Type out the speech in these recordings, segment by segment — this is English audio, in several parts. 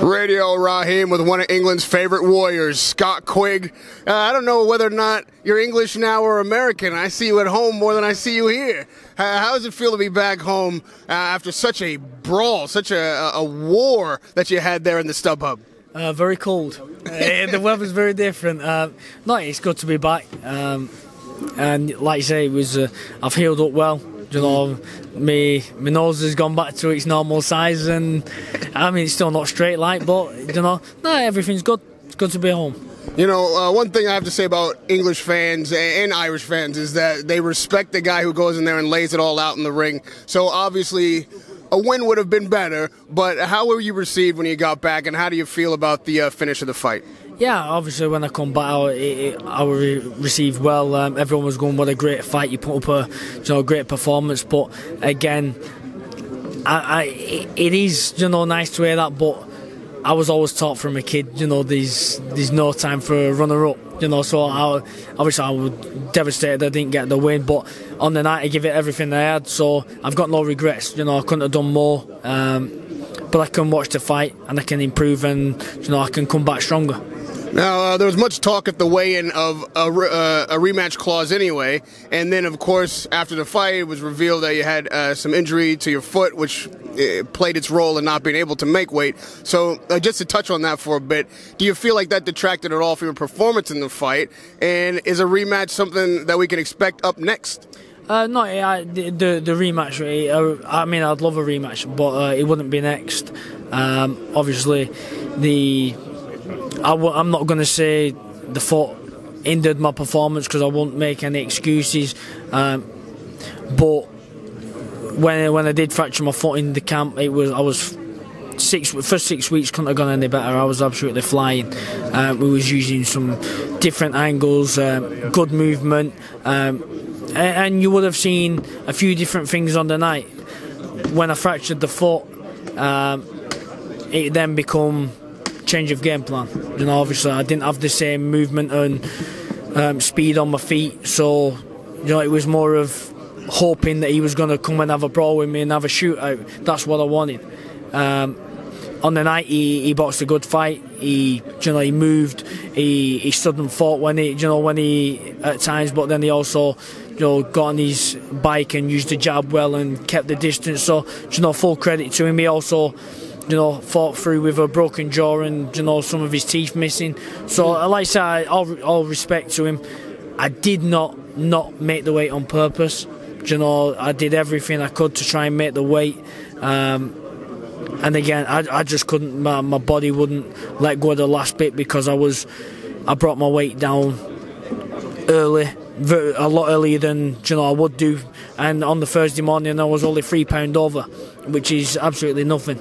Radio Raheem with one of England's favorite warriors, Scott Quigg. I don't know whether or not you're English now or American. I see you at home more than I see you here. How does it feel to be back home after such a brawl, such a war that you had there in the StubHub? Very cold. The weather's very different. No, it's good to be back. And like you say, it was. I've healed up well. You know, my nose has gone back to its normal size, and I mean, it's still not straight like, but you know, no, everything's good. It's good to be home. You know, one thing I have to say about English fans and Irish fans is that they respect the guy who goes in there and lays it all out in the ring. So obviously, a win would have been better, but how were you received when you got back, and how do you feel about the finish of the fight? Yeah, obviously when I come back, I was received well. Everyone was going, "What a great fight! You put up a great performance." But again, it is nice to hear that. But I was always taught from a kid, there's no time for a runner-up. So obviously I was devastated I didn't get the win. But on the night I give it everything I had, so I've got no regrets. I couldn't have done more. But I can watch the fight and I can improve, and I can come back stronger. Now, there was much talk at the weigh-in of a rematch clause anyway, and then, of course, after the fight, it was revealed that you had some injury to your foot, which played its role in not being able to make weight. So, just to touch on that for a bit, do you feel like that detracted at all from your performance in the fight, and is a rematch something that we can expect up next? No, the rematch, I mean, I'd love a rematch, but it wouldn't be next. Obviously, I'm not going to say the foot hindered my performance because I won't make any excuses. But when I did fracture my foot in the camp, I was first 6 weeks couldn't have gone any better. I was absolutely flying. We was using some different angles, good movement, and you would have seen a few different things on the night. When I fractured the foot, it then become change of game plan. Obviously I didn't have the same movement and speed on my feet, so it was more of hoping that he was going to come and have a brawl with me and have a shootout. That's what I wanted. On the night he boxed a good fight. He moved, he stood and fought when he at times, but then he also got on his bike and used the jab well and kept the distance. So full credit to him. He also fought through with a broken jaw and some of his teeth missing. So like I say, all respect to him. I did not make the weight on purpose. I did everything I could to try and make the weight. And again, I just couldn't. My body wouldn't let go of the last bit because I brought my weight down early, a lot earlier than I would do. And on the Thursday morning, I was only 3 pounds over, which is absolutely nothing.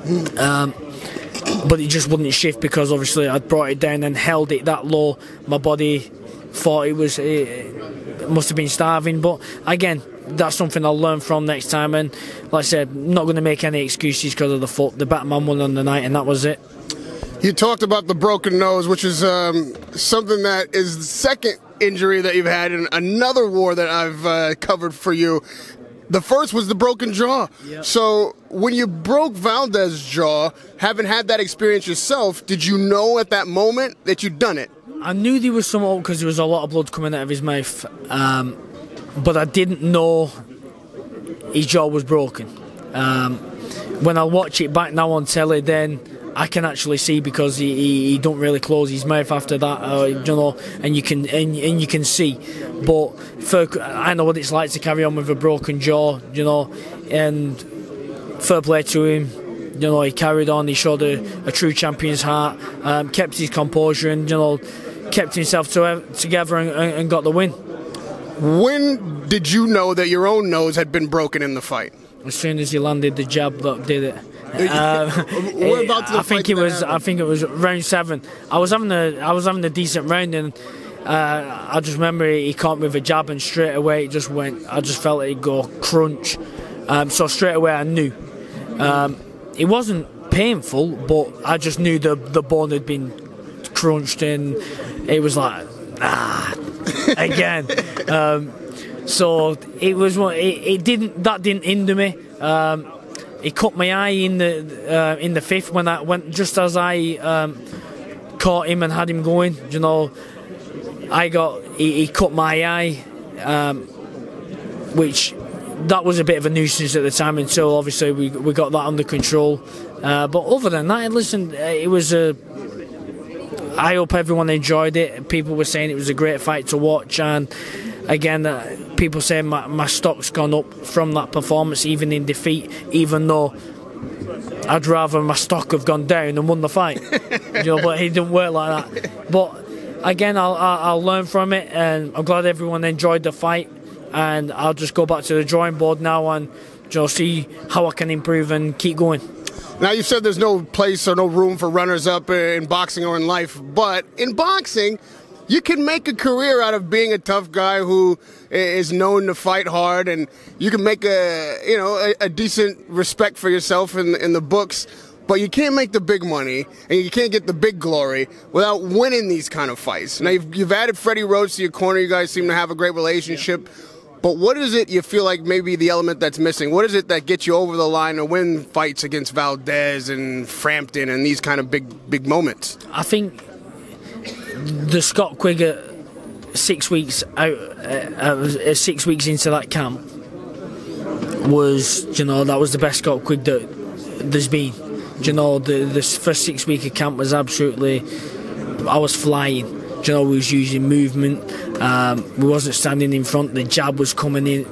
But it just wouldn't shift because obviously I'd brought it down and held it that low. My body thought it must have been starving, but again, that's something I'll learn from next time. And like I said, I'm not going to make any excuses because of the foot. The Batman won on the night, and that was it. You talked about the broken nose, which is something that is the second injury that you've had in another war that I've covered for you. The first was the broken jaw. Yep. So when you broke Valdez's jaw, having had that experience yourself, did you know at that moment that you'd done it? I knew there was some because there was a lot of blood coming out of his mouth, but I didn't know his jaw was broken. When I watch it back now on telly, then I can actually see because he don't really close his mouth after that, and you can see. But I know what it's like to carry on with a broken jaw, and fair play to him. He carried on. He showed a true champion's heart, kept his composure, and kept himself together and got the win. When did you know that your own nose had been broken in the fight? As soon as he landed the jab that did it. I think it was round 7. I was having a decent round, and I just remember he caught me with a jab, and straight away it just went. I just felt it go crunch. So straight away I knew. It wasn't painful, but I just knew the bone had been crunched, and it was like, again. So it was it didn't hinder me. He cut my eye in the fifth when I went, just as I caught him and had him going. You know, he cut my eye, which that was a bit of a nuisance at the time until obviously we got that under control. But other than that, listen, it was I hope everyone enjoyed it. People were saying it was a great fight to watch, and again, people saying my stock's gone up from that performance, even in defeat, even though I'd rather my stock have gone down and won the fight. You know, but it didn't work like that. But again, I'll learn from it, and I'm glad everyone enjoyed the fight, and I'll just go back to the drawing board now and see how I can improve and keep going. Now, you said there's no place or no room for runners-up in boxing or in life, but in boxing, you can make a career out of being a tough guy who is known to fight hard, and you can make a decent respect for yourself in the books, but you can't make the big money, and you can't get the big glory without winning these kind of fights. Now, you've added Freddie Rhodes to your corner. You guys seem to have a great relationship. But what is it you feel like maybe the element that's missing? What is it that gets you over the line to win fights against Valdez and Frampton and these kind of big moments? I think the Scott Quigg 6 weeks out, 6 weeks into that camp was, that was the best Scott Quigg that there's been. The first 6 week of camp was absolutely, I was flying. We was using movement. We wasn't standing in front. The jab was coming in.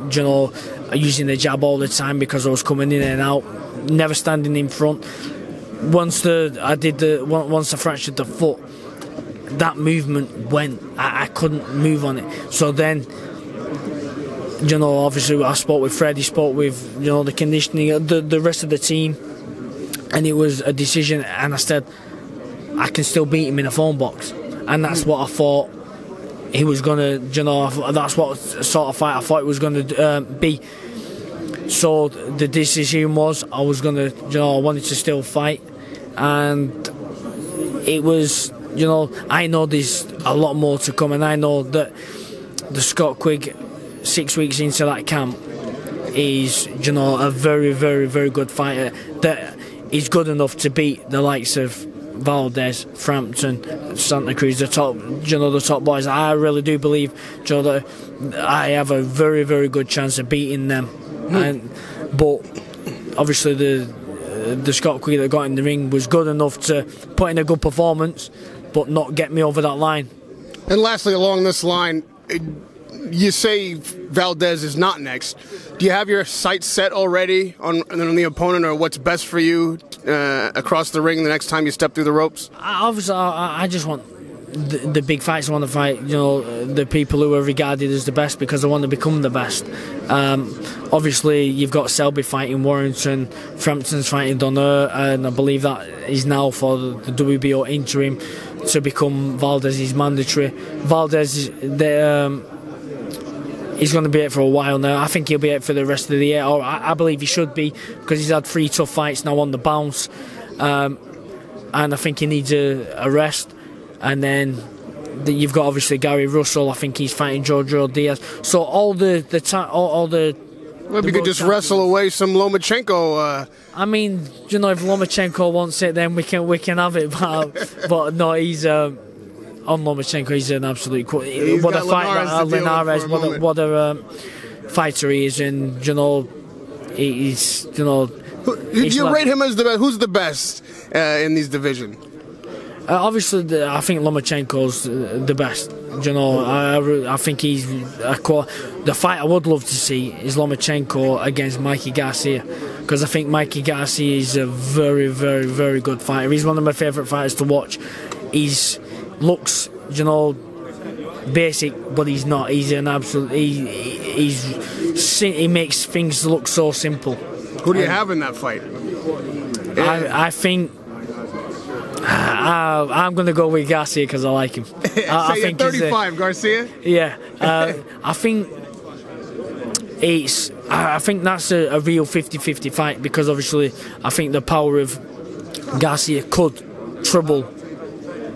Using the jab all the time because I was coming in and out. Never standing in front. Once I fractured the foot, that movement went. I couldn't move on it. So then, obviously I spoke with Fred. He spoke with the conditioning, the rest of the team, and it was a decision. And I said, I can still beat him in a phone box. And that's what I thought he was going to, that's what sort of fight I thought it was going to be. So the decision was I was going to, I wanted to still fight. And it was, I know there's a lot more to come. And I know that the Scott Quigg 6 weeks into that camp is, a very, very, very good fighter that is good enough to beat the likes of Valdez, Frampton, Santa Cruz, the top boys. I really do believe, that I have a very, very good chance of beating them. But obviously the Scott Quigg that got in the ring was good enough to put in a good performance, but not get me over that line. And lastly, along this line, you say Valdez is not next. Do you have your sights set already on the opponent, or what's best for you across the ring the next time you step through the ropes? Obviously, I just want the big fights. I want to fight, the people who are regarded as the best, because I want to become the best. Obviously, you've got Selby fighting Warrington, Frampton's fighting Donner, and I believe that is now for the WBO interim to become Valdez's mandatory. Valdez, he's going to be out for a while now. I think he'll be out for the rest of the year, or I believe he should be, because he's had 3 tough fights now on the bounce, and I think he needs a rest. And then you've got obviously Gary Russell. I think he's fighting Jojo Diaz. So all the Well, you could just wrestle away some Lomachenko. I mean, if Lomachenko wants it, then we can have it. But no, he's on Lomachenko. He's an absolute. What a fighter, Linares. What a fighter he is, and he's You rate him as the best. Who's the best in these divisions? Obviously, I think Lomachenko's the best. I think he's the fight I would love to see is Lomachenko against Mikey Garcia, because I think Mikey Garcia is a very, very, very good fighter. He's one of my favourite fighters to watch. He's looks, basic, but he's not. He's an absolute. He makes things look so simple. Who do you have in that fight? I think. I'm going to go with Garcia because I like him. I think 35, Garcia? Yeah. I think I think that's a real 50-50 fight, because obviously I think the power of Garcia could trouble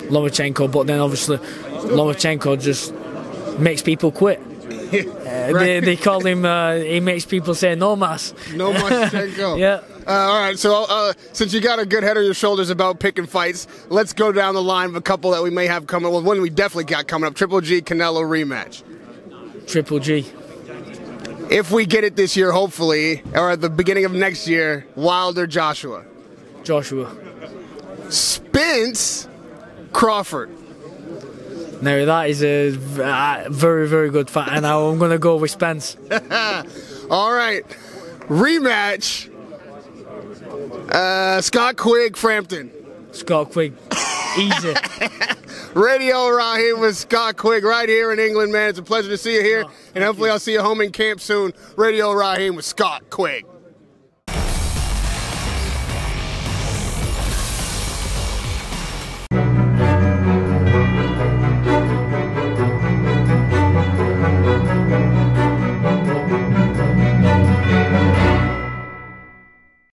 Lomachenko, but then obviously Lomachenko just makes people quit. Right. They call him, he makes people say no mas. No Lomachenko. Yeah. All right, so since you got a good head on your shoulders about picking fights, let's go down the line of a couple that we may have coming. Well, one we definitely got coming up, Triple G Canelo rematch. Triple G. If we get it this year, hopefully, or at the beginning of next year, Wilder Joshua. Joshua. Spence Crawford. Now that is a very, very good fight, and I'm going to go with Spence. All right, rematch. Scott Quigg Frampton. Scott Quigg. Easy. Radio Raheem with Scott Quigg right here in England, man. It's a pleasure to see you here, and hopefully I'll see you home in camp soon. Radio Raheem with Scott Quigg.